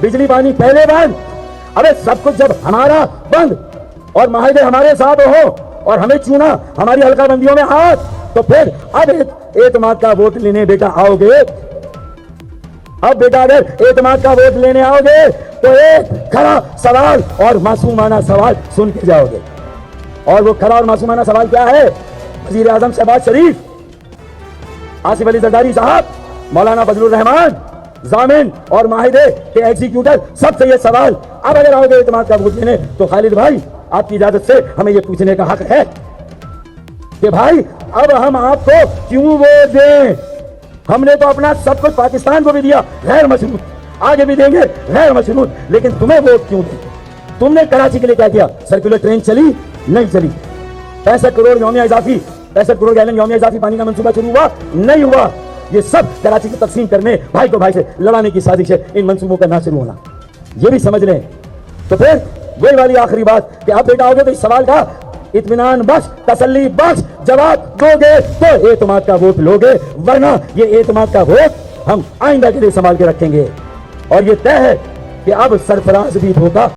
बिजली पानी पहले बंद। अबे सब कुछ जब हमारा बंद और माहिदे हमारे साथ हो और हमें चुना, हमारी हल्का बंदियों में हाथ, तो फिर अब एतमाद का वोट लेने बेटा आओगे। अब बेटा अगर एतमाद का वोट लेने आओगे तो एक खरा सवाल और मासूमाना सवाल सुन के जाओगे। और वो खरा और मासूमाना सवाल क्या है? वजीर आजम शहबाज शरीफ, आसिफ अली जरदारी साहब, मौलाना फजलुर रहमान, जामिन और माहिदे के एग्जीक्यूटर, सबसे ये सवाल, अब अगर आओगे एतमाद का वोट लेने तो खालिद भाई आपकी इजाजत से हमें ये पूछने का हक है कि भाई अब हम आपको क्यों वोट दें? हमने तो अपना सब कुछ पाकिस्तान को भी दिया गैर मशरूत, आगे भी देंगे गैर मशरूत, लेकिन तुम्हें वोट क्यों दें? तुमने कराची के लिए क्या किया? सर्कुलर ट्रेन चली? नहीं चली। 65 करोड़ यौमिया इजाफी, 65 करोड़ गैलन यौमिया इजाफी पानी का मंसूबा शुरू हुआ? नहीं हुआ। ये सब कराची को तकसीम करने, भाई को भाई से लड़ाने की साजिश है। इन मंसूबों का ना शुरू होना, ये भी समझ लें। तो फिर वही वाली आखिरी बात कि आप बेटा आओगे तो इस सवाल का इत्मीनान बख्श, तसल्ली बख्श जवाब दोगे तो एतमाद का वोट लोगे, वरना ये एतमाद का वोट हम आइंदा के लिए संभाल के रखेंगे। और ये तय है कि अब सरफराज भी धोखा